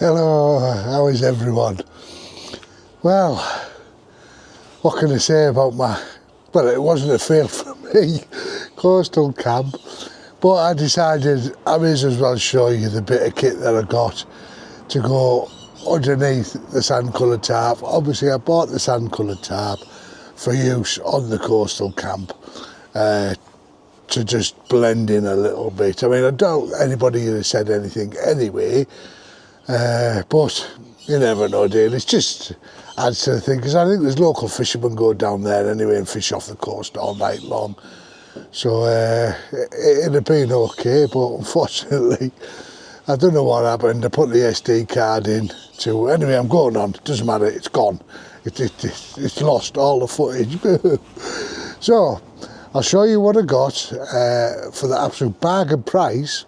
Hello, how is everyone? Well, what can I say about well, it wasn't a fail for me, coastal camp, but I decided I may as well show you the bit of kit that I got to go underneath the sand coloured tarp. Obviously I bought the sand coloured tarp for use on the coastal camp, to just blend in a little bit. I mean, I doubt anybody has said anything anyway, but you never know, dear. It's just adds to the thing, because I think there's local fishermen go down there anyway and fish off the coast all night long. So it'd have been okay, but unfortunately, I don't know what happened. I put the SD card in to, anyway, I'm going on, it doesn't matter, it's gone. It's lost all the footage. So, I'll show you what I got for the absolute bargain price,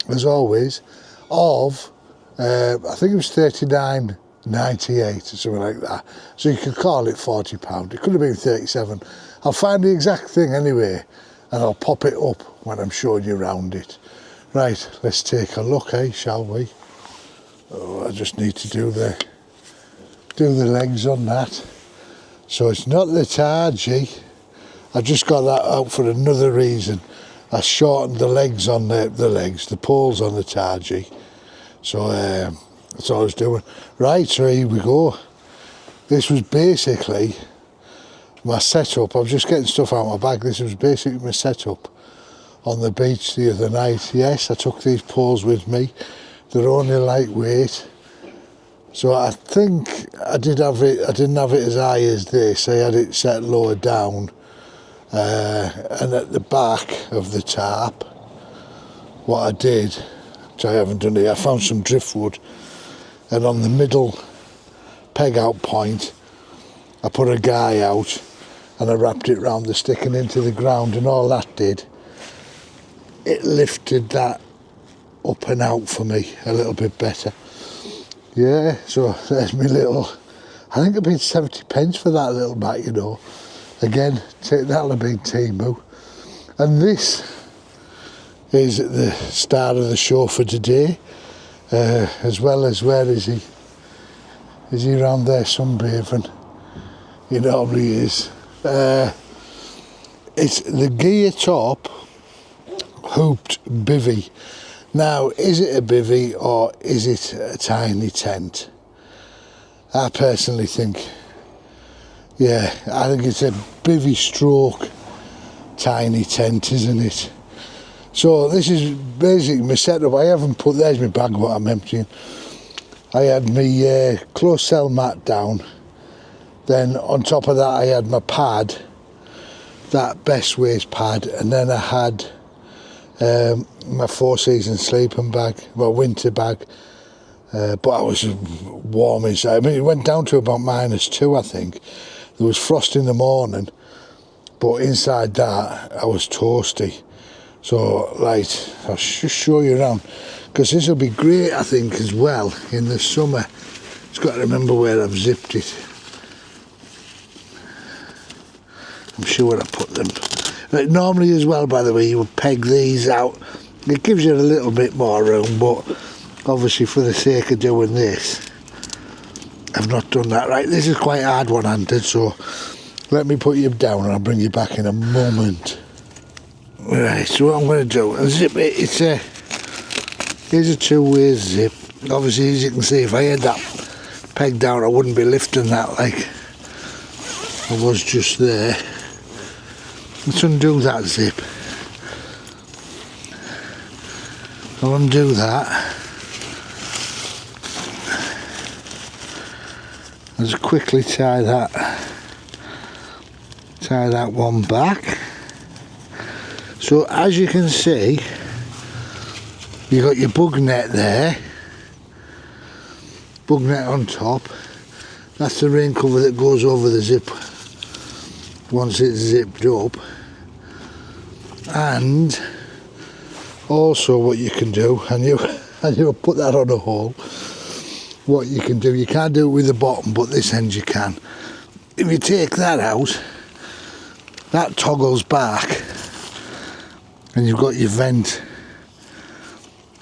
as always, of I think it was $39.98 or something like that. So you could call it £40. It could have been 37. I'll find the exact thing anyway, and I'll pop it up when I'm showing you around it. Right, let's take a look, shall we? Oh, I just need to do the legs on that. So it's not the Targy. I just got that out for another reason. I shortened the legs on the poles on the Targy. So that's all I was doing. Right, so here we go. This was basically my setup. I was just getting stuff out of my bag. This was basically my setup on the beach the other night. Yes, I took these poles with me. They're only lightweight. So I think I didn't have it as high as this. I had it set lower down. And at the back of the tarp, what I did, which I haven't done it, I found some driftwood, and on the middle peg out point I put a guy out and I wrapped it round the stick and into the ground, and all that did, it lifted that up and out for me a little bit better. Yeah, so there's my little, I think I paid 70 pence for that little mat, you know. Again, that'll have been Timu. And this is the start of the show for today, as well as, where is he? Is he around there sunbathing? He normally is. It's the gear top hooped bivvy. Now, is it a bivvy or is it a tiny tent? I personally think, yeah, I think it's a bivvy stroke tiny tent, isn't it? So this is basically my setup. I haven't put, there's my bag what I'm emptying. I had my close cell mat down. Then on top of that I had my pad, that best waist pad, and then I had my 4 season sleeping bag, my winter bag. But I was warm inside. I mean, it went down to about -2, I think. There was frost in the morning, but inside that I was toasty. So, right, I'll just show you around, because this will be great, I think, as well in the summer. Just got to remember where I've zipped it. I'm sure I put them. Right, normally as well, by the way, you would peg these out. It gives you a little bit more room, but obviously for the sake of doing this, I've not done that. Right, this is quite hard one-handed, so let me put you down and I'll bring you back in a moment. Right, so what I'm going to do, and zip it, here's a 2-way zip. Obviously, as you can see, if I had that peg down, I wouldn't be lifting that like I was just there. Let's undo that zip. I'll undo that. I'll just quickly tie that one back. So as you can see, you got your bug net there, bug net on top. That's the rain cover that goes over the zip once it's zipped up. And also what you can do, and you put that on a hole, what you can do, you can't do it with the bottom, but this end you can. If you take that out, that toggles back, and you've got your vent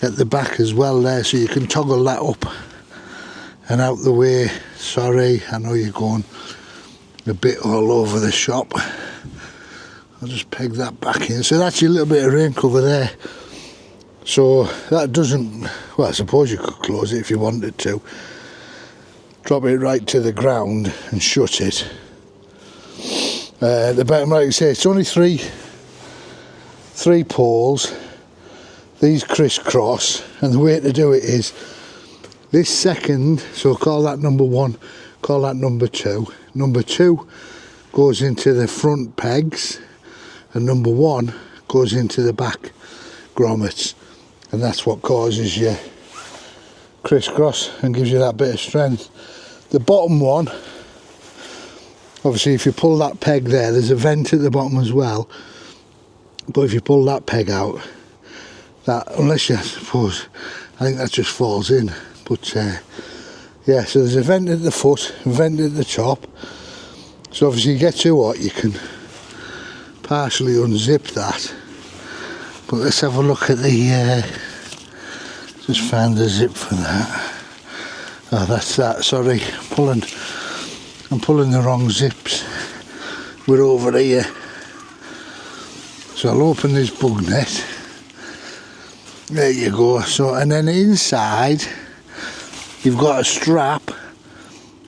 at the back as well there, so you can toggle that up and out the way. Sorry, I know you're going a bit all over the shop. I'll just peg that back in. So that's your little bit of rain cover there. So that doesn't, well, I suppose you could close it if you wanted to. Drop it right to the ground and shut it. The bottom, like you say, it's only three poles. These crisscross, and the way to do it is this second, so call that number 1, call that number 2. Number 2 goes into the front pegs, and number 1 goes into the back grommets, and that's what causes your crisscross and gives you that bit of strength. The bottom one, obviously if you pull that peg there, there's a vent at the bottom as well, but if you pull that peg out, that, unless you, I suppose, I think that just falls in, but yeah, so there's a vent at the foot, a vent at the top, so obviously you get too hot, you can partially unzip that. But let's have a look at the, just find the zip for that. Oh, that's that, sorry, I'm pulling the wrong zips. We're over here. So I'll open this bug net. There you go. So, and then inside you've got a strap.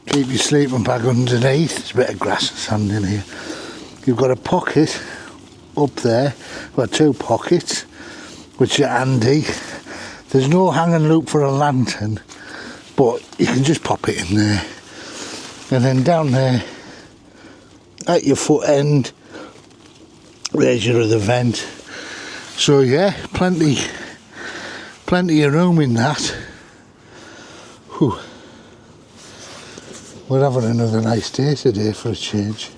Keep your sleeping bag underneath. There's a bit of grass and sand in here. You've got a pocket up there. Well, 2 pockets, which are handy. There's no hanging loop for a lantern, but you can just pop it in there. And then down there at your foot end, there's your other vent. So yeah, plenty of room in that. Whew. We're having another nice day today for a change.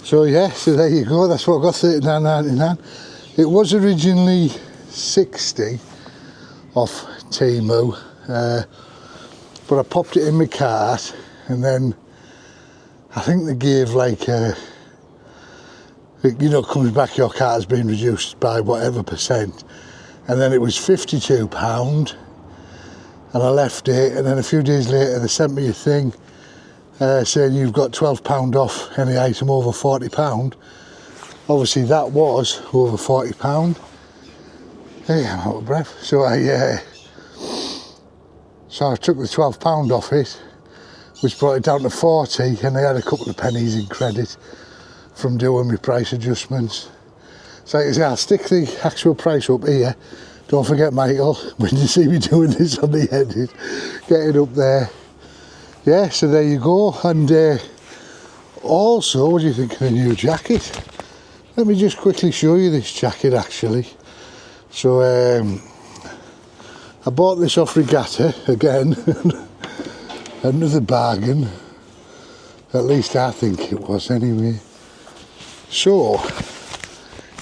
So yeah, so there you go, that's what I got, £39.99. It was originally 60 off Temu, but I popped it in my cart, and then I think they gave like a, you know, comes back, your cart's been reduced by whatever percent, and then it was £52, and I left it, and then a few days later they sent me a thing saying you've got £12 off any item over £40. Obviously that was over £40. Hey, I'm out of breath. So I took the £12 off it, which brought it down to 40, and I had a couple of pennies in credit from doing my price adjustments. So like I say, I'll stick the actual price up here. Don't forget, Michael, when you see me doing this on the edit, get it up there. Yeah, so there you go. And also, what do you think of the new jacket? Let me just quickly show you this jacket actually. So I bought this off Regatta again. Another bargain. At least I think it was anyway. So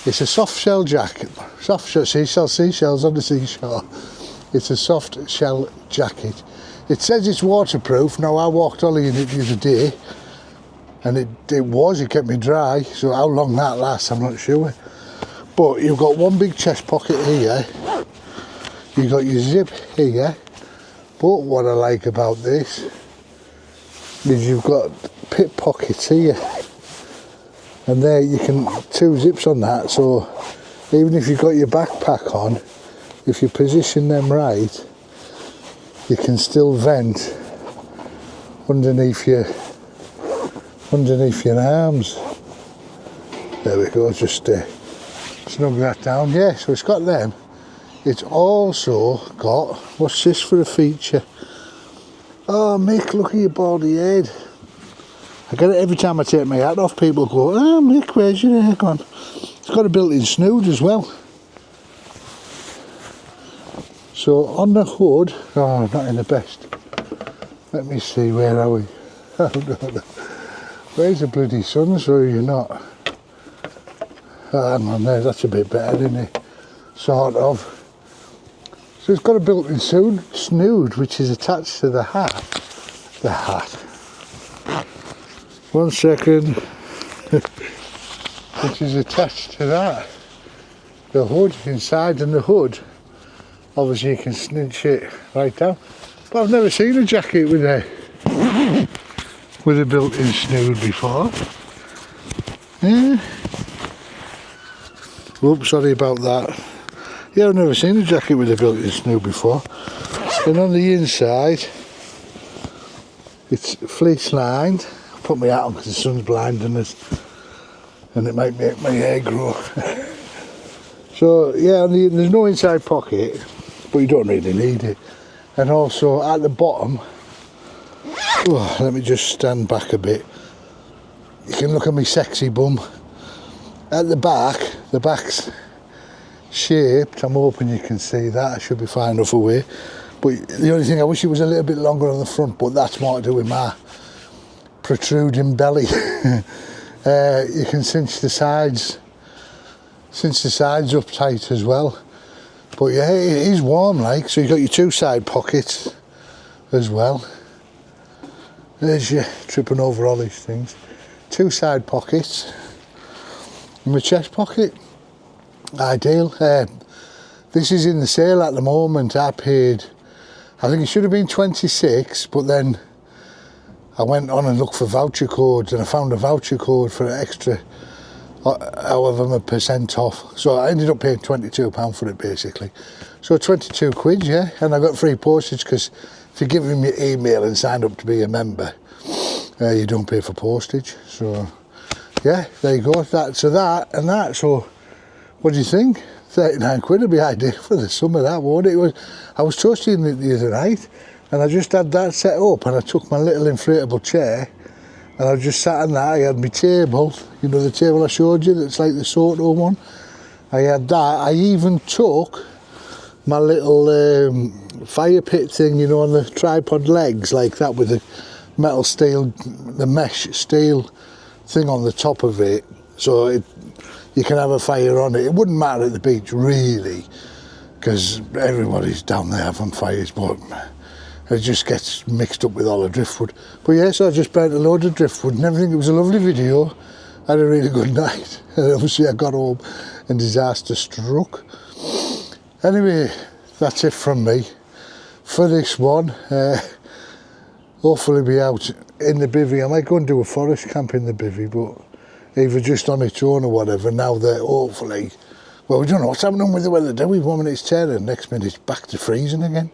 it's a soft shell jacket. Soft shell, seashells on the seashore. It's a soft shell jacket. It says it's waterproof. Now I walked Ollie in it the other day, and it kept me dry. So how long that lasts, I'm not sure. But you've got one big chest pocket here. You've got your zip here. But what I like about this is you've got pit pockets here. And there you can, 2 zips on that. So even if you've got your backpack on, if you position them right, you can still vent underneath your arms. There we go, just snug that down. Yeah, so it's got them. It's also got, what's this for a feature? Oh Mick, look at your baldy head. I get it every time I take my hat off. People go, oh Mick, where's your hair gone? It's got a built-in snood as well. So on the hood, oh, not in the best. Let me see, where are we? Oh, no. Where's the bloody sun, so you're not? Oh, hang on there, that's a bit better, isn't it? Sort of. So it's got a built-in snood, which is attached to the hat. The hat. 1 second. Which is attached to that. The hood inside, and the hood, obviously you can cinch it right down. But I've never seen a jacket with a built-in snood before. Yeah. Oops, sorry about that. Yeah, I've never seen a jacket with a built-in snood before. And on the inside, it's fleece lined. I'll put my hat on because the sun's blinding us, and it might make my hair grow. So yeah, there's no inside pocket, but you don't really need it. And also at the bottom, oh, let me just stand back a bit. You can look at my sexy bum. At the back's shaped. I'm hoping you can see that. I should be far enough away. But the only thing, I wish it was a little bit longer on the front, but that's more to do with my protruding belly. You can cinch the sides up tight as well. But yeah, it is warm like, so you've got your two side pockets as well. There's you tripping over all these things. Two side pockets. And my chest pocket. Ideal. This is in the sale at the moment. I paid, I think it should have been 26, but then I went on and looked for voucher codes, and I found a voucher code for an extra however % off. So I ended up paying £22 for it basically. So 22 quid, yeah, and I got free postage because if you give them your email and sign up to be a member, you don't pay for postage. So yeah, there you go. So what do you think? 39 quid would be ideal for the summer, that won't it? I was toasting it the other night, and I just had that set up, and I took my little inflatable chair, and I just sat on that. I had my table, you know, the table I showed you that's like the Soto one. I had that. I even took my little fire pit thing, you know, on the tripod legs like that, with the metal steel, the mesh steel thing on the top of it, so you can have a fire on it. It wouldn't matter at the beach really, because everybody's down there having fires, but it just gets mixed up with all the driftwood. But yeah, so I just burnt a load of driftwood and everything. It was a lovely video. I had a really good night. And obviously I got home and disaster struck. Anyway, that's it from me for this one. Hopefully be out in the bivvy. I might go and do a forest camp in the bivvy, but either just on its own or whatever. Now that hopefully, well, we don't know what's happening with the weather, do we? 1 minute it's tearing, next minute it's back to freezing again.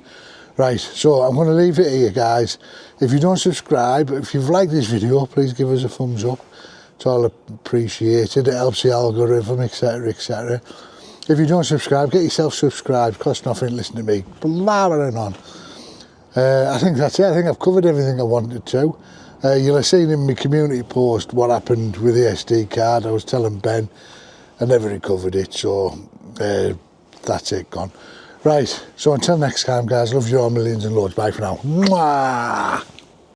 Right, so I'm going to leave it here, guys. If you don't subscribe, if you've liked this video, please give us a thumbs up. It's all appreciated. It helps the algorithm, etc, etc. If you don't subscribe, get yourself subscribed. Costs nothing. Listen to me blabbering on. I think that's it. I think I've covered everything I wanted to. You'll have seen in my community post what happened with the SD card. I was telling Ben I never recovered it, so that's it, gone. Right, so until next time, guys, love you all millions and loads. Bye for now. Mwah!